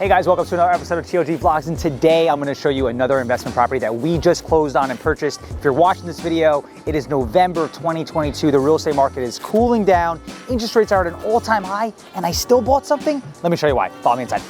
Hey guys, welcome to another episode of TLG Vlogs, and today I'm going to show you another investment property that we just closed on and purchased. If you're watching this video, it is November 2022. The real estate market is cooling down. Interest rates are at an all-time high, and I still bought something? Let me show you why. Follow me inside.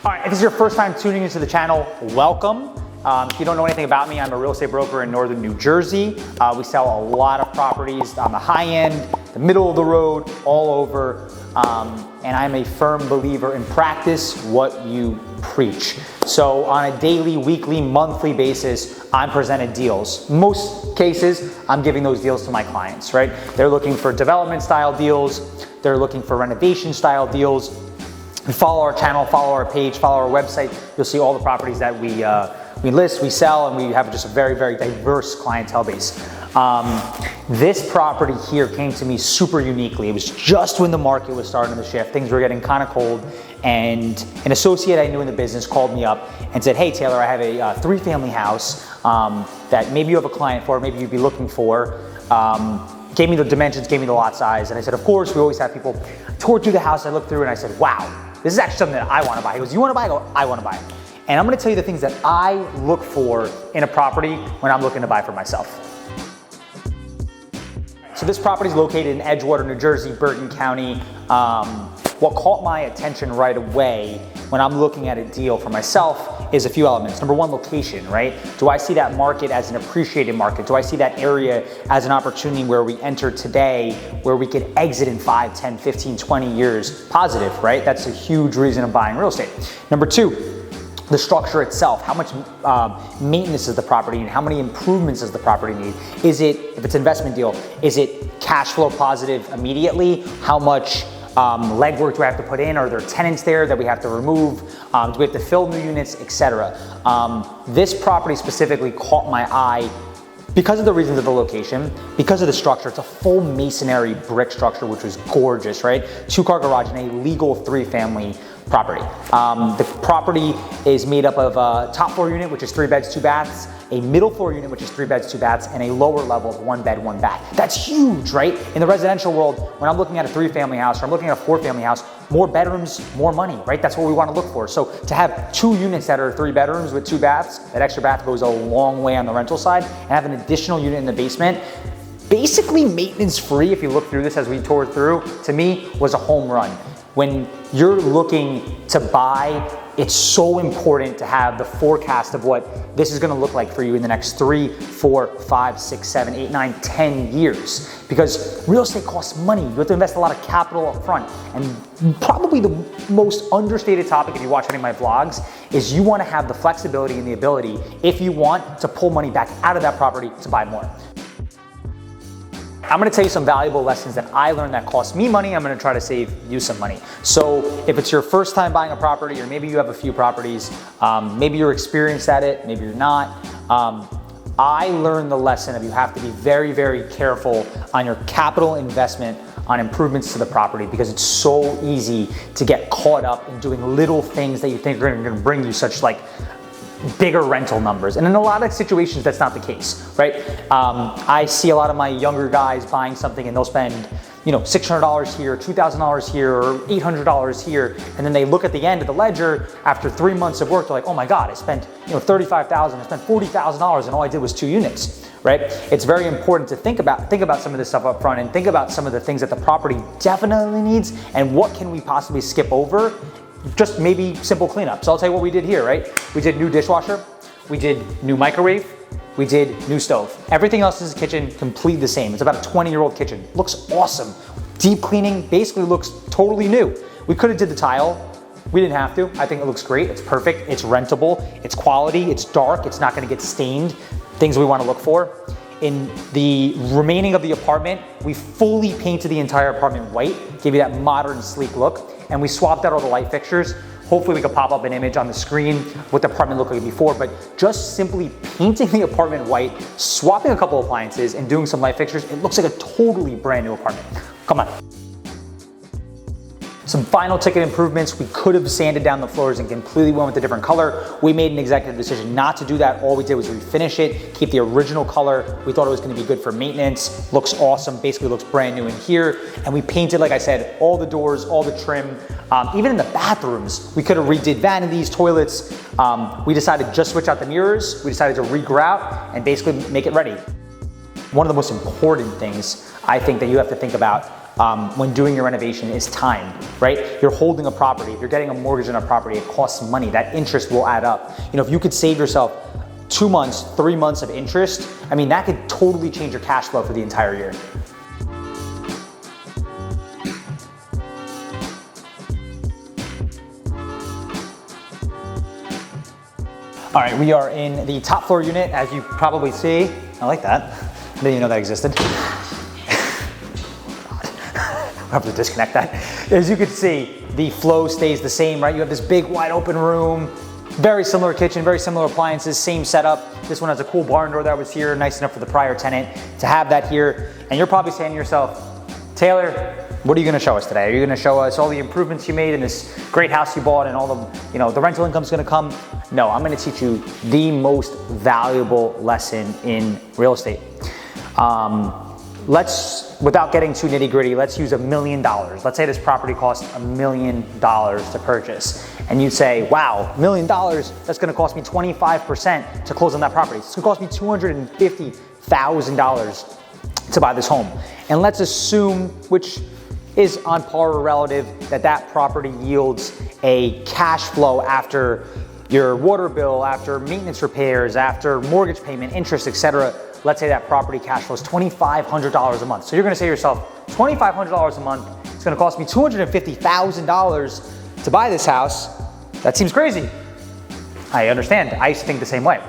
All right, if this is your first time tuning into the channel, welcome. If you don't know anything about me, I'm a real estate broker in northern New Jersey. We sell a lot of properties on the high end, the middle of the road, all over. And I'm a firm believer in practice what you preach. So on a daily, weekly, monthly basis, I'm presented deals. Most cases, I'm giving those deals to my clients, right? They're looking for development style deals. They're looking for renovation style deals. You follow our channel, follow our page, follow our website. You'll see all the properties that we list, we sell, and we have just a very, very diverse clientele base. This property here came to me super uniquely. It was just when the market was starting to shift. Things were getting kind of cold, and an associate I knew in the business called me up and said, hey Taylor, I have a three-family house that maybe you have a client for, maybe you'd be looking for. Gave me the dimensions, gave me the lot size, and I said, of course, we always have people. I toured through the house, I looked through, and I said, wow, this is actually something that I want to buy. He goes, you want to buy? I go, I want to buy it. And I'm going to tell you the things that I look for in a property when I'm looking to buy for myself. So this property is located in Edgewater, New Jersey, Bergen County. What caught my attention right away when I'm looking at a deal for myself is a few elements. Number one, location, right? Do I see that market as an appreciated market? Do I see that area as an opportunity where we enter today, where we could exit in 5, 10, 15, 20 years positive, right? That's a huge reason of buying real estate. Number two, the structure itself. How much maintenance does the property need? How many improvements does the property need? Is it, if it's an investment deal, is it cash flow positive immediately? How much legwork do I have to put in? Are there tenants there that we have to remove? Do we have to fill new units, etc.? This property specifically caught my eye because of the reasons of the location, because of the structure. It's a full masonry brick structure, which was gorgeous, right? 2-car garage and a legal 3-family property. The property is made up of a top floor unit, which is 3 beds, 2 baths, a middle floor unit, which is 3 beds, 2 baths, and a lower level of 1 bed, 1 bath. That's huge, right? In the residential world, when I'm looking at a 3-family house or I'm looking at a 4-family house, more bedrooms, more money, right? That's what we want to look for. So to have 2 units that are 3 bedrooms with 2 baths, that extra bath goes a long way on the rental side, and have an additional unit in the basement, basically maintenance free, if you look through this as we toured through, to me was a home run. When you're looking to buy, it's so important to have the forecast of what this is going to look like for you in the next 3, 4, 5, 6, 7, 8, 9, 10 years. Because real estate costs money. You have to invest a lot of capital up front. And probably the most understated topic, if you watch any of my vlogs, is you want to have the flexibility and the ability, if you want, to pull money back out of that property to buy more. I'm going to tell you some valuable lessons that I learned that cost me money. I'm going to try to save you some money. So if it's your first time buying a property, or maybe you have a few properties, maybe you're experienced at it, maybe you're not, I learned the lesson of you have to be very, very careful on your capital investment on improvements to the property, because it's so easy to get caught up in doing little things that you think are going to bring you such like bigger rental numbers. And in a lot of situations, that's not the case, right? I see a lot of my younger guys buying something and they'll spend, you know, $600 here, $2,000 here, or $800 here. And then they look at the end of the ledger after 3 months of work, they're like, oh my God, I spent, you know, $35,000, I spent $40,000 and all I did was 2 units, right? It's very important to think about some of this stuff up front, and think about some of the things that the property definitely needs and what can we possibly skip over. Just maybe simple cleanup. So I'll tell you what we did here, right? We did new dishwasher, we did new microwave, we did new stove. Everything else in the kitchen completely the same. It's about a 20-year-old kitchen. Looks awesome. Deep cleaning, basically looks totally new. We could have did the tile. We didn't have to. I think it looks great. It's perfect. It's rentable. It's quality. It's dark. It's not going to get stained. Things we want to look for. In the remaining of the apartment, we fully painted the entire apartment white, gave you that modern, sleek look. And we swapped out all the light fixtures. Hopefully we could pop up an image on the screen what the apartment looked like before, but just simply painting the apartment white, swapping a couple of appliances, and doing some light fixtures, it looks like a totally brand new apartment. Come on. Some final ticket improvements, we could have sanded down the floors and completely went with a different color. We made an executive decision not to do that. All we did was refinish it, keep the original color. We thought it was gonna be good for maintenance. Looks awesome, basically looks brand new in here. And we painted, like I said, all the doors, all the trim. Even in the bathrooms, we could have redid vanities, toilets. We decided to just switch out the mirrors. We decided to regrout and basically make it ready. One of the most important things I think that you have to think about when doing your renovation is time, right? You're holding a property. If you're getting a mortgage on a property, it costs money. That interest will add up. You know, if you could save yourself 2 months, 3 months of interest, I mean, that could totally change your cash flow for the entire year. All right, we are in the top floor unit, as you probably see. I like that. I didn't even know that existed. I have to disconnect that. As you can see, the flow stays the same, right? You have this big wide open room, very similar kitchen, very similar appliances, same setup. This one has a cool barn door that was here, nice enough for the prior tenant to have that here. And you're probably saying to yourself, Taylor, what are you gonna show us today? Are you gonna show us all the improvements you made in this great house you bought and all the, you know, the rental income's gonna come? No, I'm gonna teach you the most valuable lesson in real estate. Without getting too nitty gritty, let's use $1 million. Let's say this property costs $1 million to purchase. And you say, wow, $1 million, that's gonna cost me 25% to close on that property. It's gonna cost me $250,000 to buy this home. And let's assume, which is on par or relative, that that property yields a cash flow after your water bill, after maintenance repairs, after mortgage payment, interest, etc. Let's say that property cash flow is $2,500 a month. So you're gonna say to yourself, $2,500 a month, it's gonna cost me $250,000 to buy this house. That seems crazy. I understand, I used to think the same way.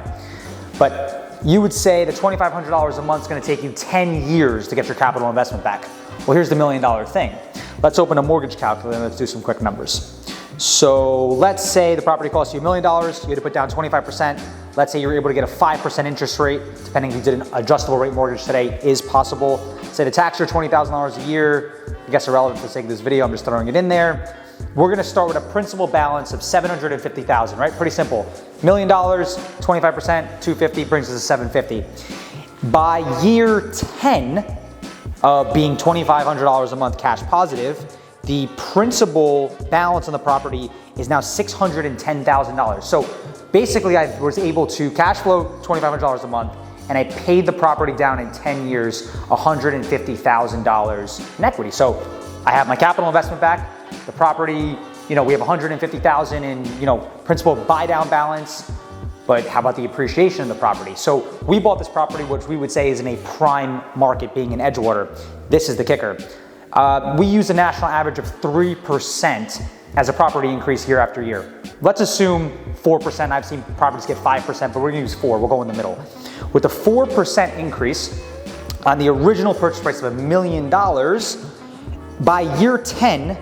But you would say that $2,500 a month is gonna take you 10 years to get your capital investment back. Well, here's the $1 million thing. Let's open a mortgage calculator and let's do some quick numbers. So let's say the property costs you $1 million, you had to put down 25%. Let's say you were able to get a 5% interest rate, depending if you did an adjustable rate mortgage today, is possible. Say the tax are $20,000 a year. I guess irrelevant for the sake of this video, I'm just throwing it in there. We're gonna start with a principal balance of $750,000, right? Pretty simple. $1 million, 25%, $250 brings us to $750. By year 10 of being $2,500 a month cash positive, the principal balance on the property is now $610,000. So basically I was able to cash flow $2,500 a month and I paid the property down in 10 years, $150,000 in equity. So I have my capital investment back, the property, you know, we have $150,000 in, you know, principal buy down balance, but how about the appreciation of the property? So we bought this property, which we would say is in a prime market, being in Edgewater. This is the kicker. We use a national average of 3% as a property increase year after year. Let's assume 4%. I've seen properties get 5%, but we're gonna use 4. We'll go in the middle. With a 4% increase on the original purchase price of $1 million, by year 10,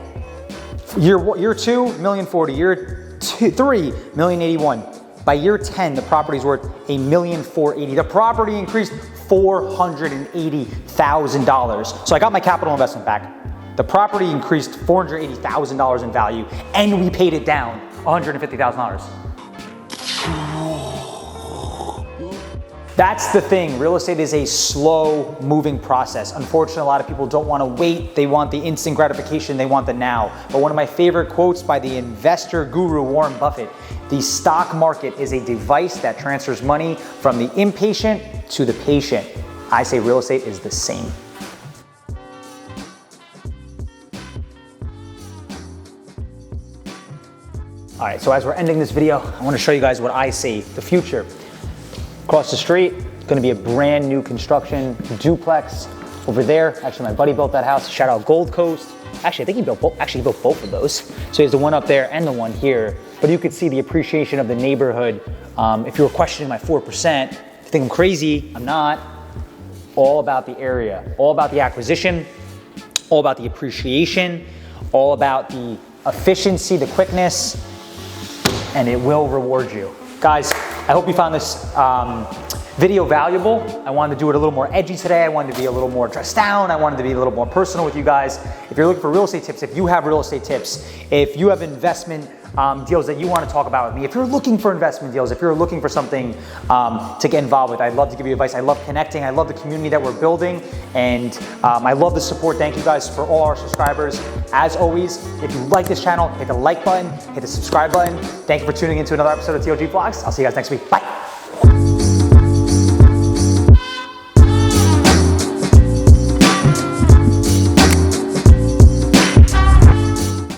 year 2, $1,040,000, year 3, $1,081,000. By year 10, the property's worth $1,480,000. The property increased $480,000. So I got my capital investment back. The property increased $480,000 in value, and we paid it down $150,000. That's the thing, real estate is a slow moving process. Unfortunately, a lot of people don't want to wait. They want the instant gratification, they want the now. But one of my favorite quotes by the investor guru, Warren Buffett, the stock market is a device that transfers money from the impatient to the patient. I say real estate is the same. All right, so as we're ending this video, I want to show you guys what I see, the future. Across the street, it's gonna be a brand new construction duplex over there. Actually, my buddy built that house. Shout out Gold Coast. Actually, I think he built both of those. So he has the one up there and the one here. But you could see the appreciation of the neighborhood. If you were questioning my 4%, if you think I'm crazy, I'm not. All about the area, all about the acquisition, all about the appreciation, all about the efficiency, the quickness, and it will reward you. Guys, I hope you found this video valuable. I wanted to do it a little more edgy today. I wanted to be a little more dressed down. I wanted to be a little more personal with you guys. If you're looking for real estate tips, if you have real estate tips, if you have investment deals that you want to talk about with me, if you're looking for investment deals, if you're looking for something to get involved with, I'd love to give you advice. I love connecting. I love the community that we're building, and I love the support. Thank you guys for all our subscribers. As always, if you like this channel, hit the like button, hit the subscribe button. Thank you for tuning into another episode of TLG Vlogs. I'll see you guys next week. Bye.